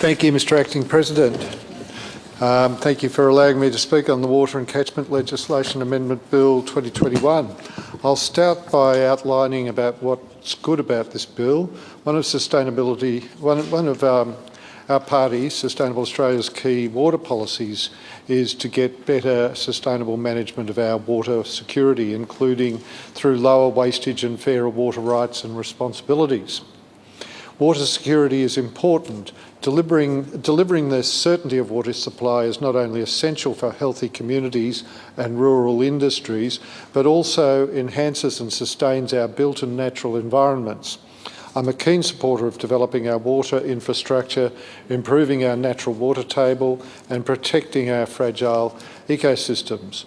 Thank you, Mr Acting President. Thank you for allowing me to speak on the Water and Catchment Legislation Amendment Bill 2021. I'll start by outlining about what's good about this bill. One of our party, Sustainable Australia's key water policies, is to get better sustainable management of our water security, including through lower wastage and fairer water rights and responsibilities. Water security is important. Delivering the certainty of water supply is not only essential for healthy communities and rural industries, but also enhances and sustains our built and natural environments. I'm a keen supporter of developing our water infrastructure, improving our natural water table, and protecting our fragile ecosystems.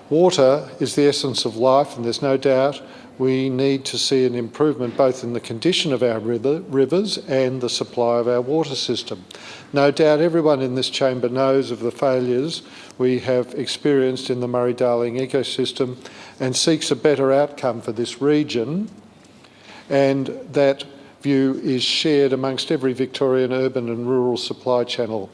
Water is the essence of life, and there's no doubt we need to see an improvement both in the condition of our rivers and the supply of our water system. No doubt everyone in this chamber knows of the failures we have experienced in the Murray-Darling ecosystem and seeks a better outcome for this region, and that view is shared amongst every Victorian urban and rural supply channel.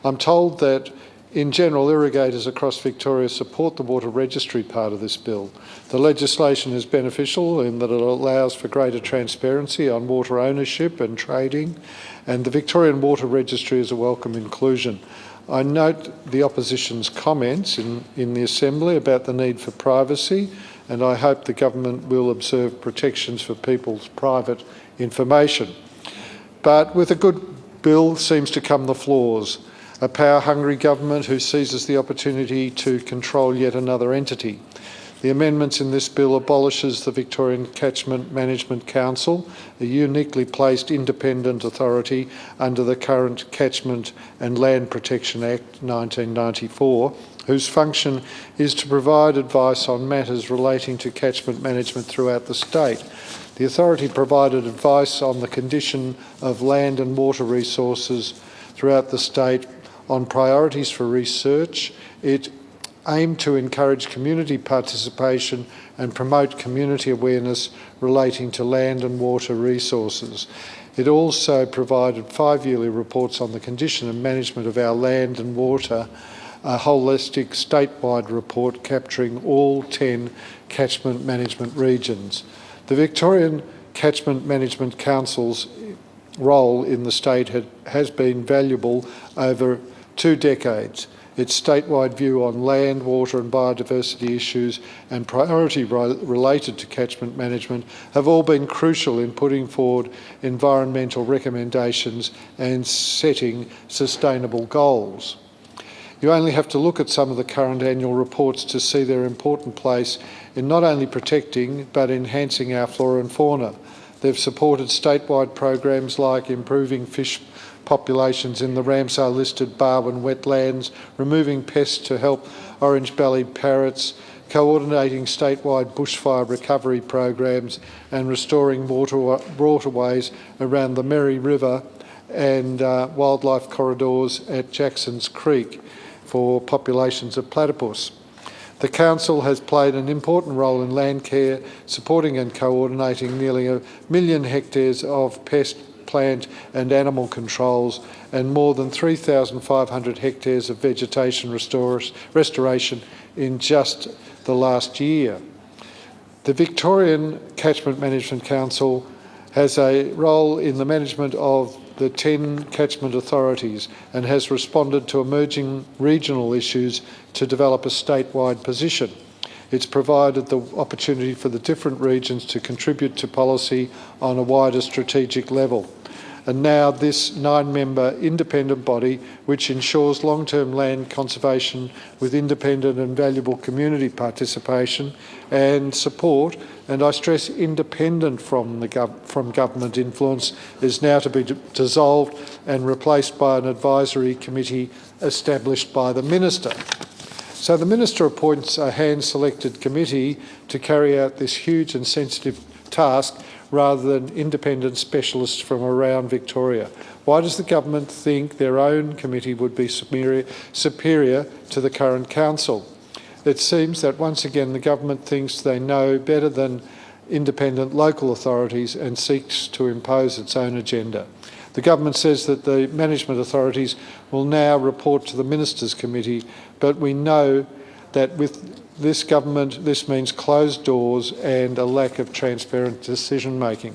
I'm told that in general, irrigators across Victoria support the water registry part of this bill. The legislation is beneficial in that it allows for greater transparency on water ownership and trading, and the Victorian Water Registry is a welcome inclusion. I note the opposition's comments in the Assembly about the need for privacy, and I hope the government will observe protections for people's private information. But with a good bill seems to come the flaws. A power-hungry government who seizes the opportunity to control yet another entity. The amendments in this bill abolishes the Victorian Catchment Management Council, a uniquely placed independent authority under the current Catchment and Land Protection Act 1994, whose function is to provide advice on matters relating to catchment management throughout the state. The authority provided advice on the condition of land and water resources throughout the state, on priorities for research. It aimed to encourage community participation and promote community awareness relating to land and water resources. It also provided 5-yearly reports on the condition and management of our land and water, a holistic statewide report capturing all 10 catchment management regions. The Victorian Catchment Management Council's role in the state has been valuable over 2 decades. Its statewide view on land, water and biodiversity issues and priority related to catchment management have all been crucial in putting forward environmental recommendations and setting sustainable goals. You only have to look at some of the current annual reports to see their important place in not only protecting but enhancing our flora and fauna. They've supported statewide programs like improving fish populations in the Ramsar-listed Barwon wetlands, removing pests to help orange-bellied parrots, coordinating statewide bushfire recovery programs and restoring waterways around the Merry River and wildlife corridors at Jackson's Creek for populations of platypus. The Council has played an important role in land care, supporting and coordinating nearly 1 million hectares of pest, plant and animal controls and more than 3,500 hectares of vegetation restoration in just the last year. The Victorian Catchment Management Council has a role in the management of the 10 catchment authorities and has responded to emerging regional issues to develop a statewide position. It's provided the opportunity for the different regions to contribute to policy on a wider strategic level. And now this 9-member independent body, which ensures long-term land conservation with independent and valuable community participation and support, and I stress independent from government influence, is now to be dissolved and replaced by an advisory committee established by the Minister. So the Minister appoints a hand-selected committee to carry out this huge and sensitive task rather than independent specialists from around Victoria. Why does the government think their own committee would be superior to the current council? It seems that once again the government thinks they know better than independent local authorities and seeks to impose its own agenda. The government says that the management authorities will now report to the Ministers' Committee, but we know that with this government, this means closed doors and a lack of transparent decision-making.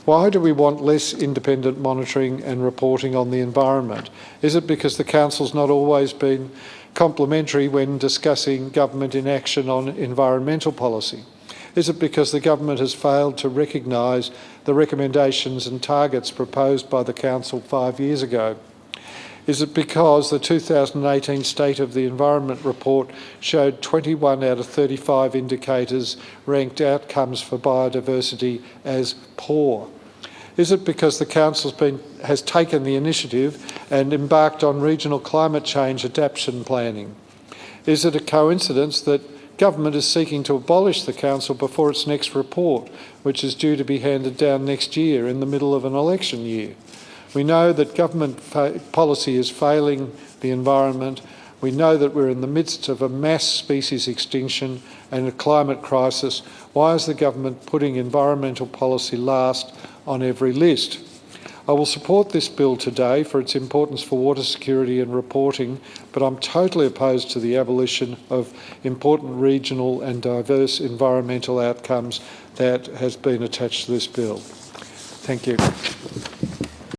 Why do we want less independent monitoring and reporting on the environment? Is it because the Council's not always been complimentary when discussing government inaction on environmental policy? Is it because the government has failed to recognise the recommendations and targets proposed by the Council 5 years ago? Is it because the 2018 State of the Environment report showed 21 out of 35 indicators ranked outcomes for biodiversity as poor? Is it because the Council has taken the initiative and embarked on regional climate change adaptation planning? Is it a coincidence that government is seeking to abolish the Council before its next report, which is due to be handed down next year in the middle of an election year? We know that government policy is failing the environment. We know that we're in the midst of a mass species extinction and a climate crisis. Why is the government putting environmental policy last on every list? I will support this bill today for its importance for water security and reporting, but I'm totally opposed to the abolition of important regional and diverse environmental outcomes that has been attached to this bill. Thank you.